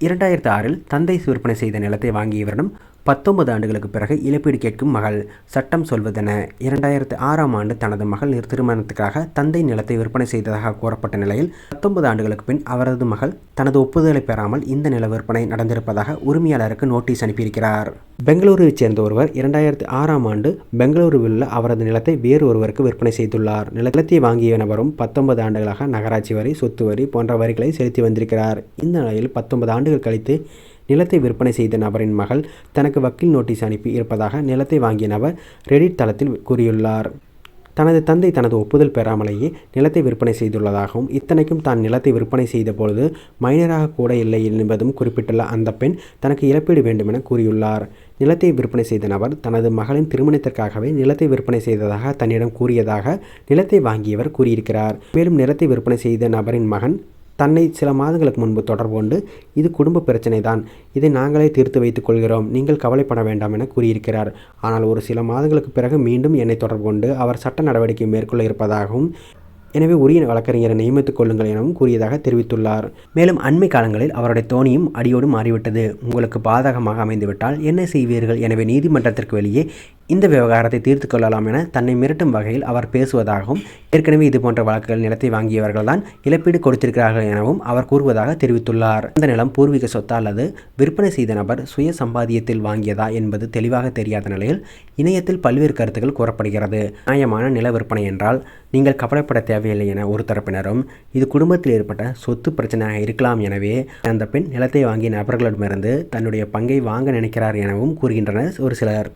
2006இல் தந்தை விற்பனை செய்த நிலத்தை வாங்கியவரிடம் 19 ஆண்டுகளுக்கு பிறகு இழப்பீடு கேட்கும் மகள். சட்டம் சொல்வதென 2006ஆம் ஆண்டு தனது மகள் திருமணத்துக்காக தந்தை நிலத்தை விற்பனை செய்ததாக கூறப்பட்ட நிலையில் 19 ஆண்டுகளுக்கு பின் அவரது மகள் தனது ஒப்புதலை பெறாமல் இந்த நில விற்பனை நடந்திருப்பதாக உரிமையாளருக்கு நோட்டீஸ் அனுப்பியிருக்கிறார். பெங்களூருவைச் சேர்ந்த ஒருவர் 2006ஆம் ஆண்டு பெங்களூருவில் உள்ள அவரது நிலத்தை வேறு ஒருவருக்கு விற்பனை செய்துள்ளார். நிலத்தை வாங்கிய நபரும் 19 ஆண்டுகளாக நகராட்சி வரி, சொத்து வரி போன்ற வரிகளை செலுத்தி வந்திருக்கிறார். இந்த நிலையில் 19 ஆண்டுகள் கழித்து நிலத்தை விற்பனை செய்த நபரின் மகள் தனக்கு வக்கீல் நோட்டீஸ் அனுப்பி இருப்பதாக நிலத்தை வாங்கிய நபர் ரெடிட் தளத்தில் கூறியுள்ளார். தனது தந்தை தனது ஒப்புதல் பெறாமலேயே நிலத்தை விற்பனை செய்துள்ளதாகவும், இத்தனைக்கும் தான் நிலத்தை விற்பனை செய்த பொழுது மைனராக கூட இல்லை என்பதும் குறிப்பிட்டுள்ள அந்த பெண் தனக்கு இழப்பீடு வேண்டுமென கூறியுள்ளார். நிலத்தை விற்பனை செய்த நபர் தனது மகளின் திருமணத்திற்காகவே நிலத்தை விற்பனை செய்ததாக தன்னிடம் கூறியதாக நிலத்தை வாங்கியவர் கூறியிருக்கிறார். மேலும் நிலத்தை விற்பனை செய்த நபரின் மகன் தன்னை சில மாதங்களுக்கு முன்பு தொடர்பு கொண்டு, இது குடும்ப பிரச்சனை தான், இதை நாங்களே தீர்த்து வைத்துக் கொள்கிறோம், நீங்கள் கவலைப்பட வேண்டாம் என கூறியிருக்கிறார். ஆனால் ஒரு சில மாதங்களுக்கு பிறகு மீண்டும் என்னை தொடர்பு கொண்டு அவர் சட்ட நடவடிக்கை மேற்கொள்ள இருப்பதாகவும், எனவே உரிய வழக்கறிஞரை நியமித்துக் கொள்ளுங்கள் எனவும் கூறியதாக தெரிவித்துள்ளார். மேலும் அண்மை காலங்களில் அவருடைய தோணியும் அடியோடு மாறிவிட்டது. உங்களுக்கு பாதகமாக அமைந்துவிட்டால் என்ன செய்வீர்கள்? எனவே நீதிமன்றத்திற்கு வெளியே இந்த விவகாரத்தை தீர்த்து கொள்ளலாம் என தன்னை மிரட்டும் வகையில் அவர் பேசுவதாகவும், ஏற்கனவே இதுபோன்ற வழக்குகள் நிலத்தை வாங்கியவர்கள் தான் இழப்பீடு கொடுத்திருக்கிறார்கள் எனவும் அவர் கூறுவதாக தெரிவித்துள்ளார். இந்த நிலம் பூர்வீக சொத்தா அல்லது விற்பனை செய்த நபர் சுய சம்பாத்தியத்தில் வாங்கியதா என்பது தெளிவாக தெரியாத நிலையில் இணையத்தில் பல்வேறு கருத்துக்கள் கூறப்படுகிறது. நியாயமான நில விற்பனை என்றால் நீங்கள் கவலைப்பட தேவையில்லை என ஒரு தரப்பினரும், இது குடும்பத்தில் ஏற்பட்ட சொத்து பிரச்சனையாக இருக்கலாம், எனவே அந்த பெண் நிலத்தை வாங்கிய நபர்களிடமிருந்து தன்னுடைய பங்கை வாங்க நினைக்கிறார் எனவும் கூறுகின்றனர் ஒரு சிலர்.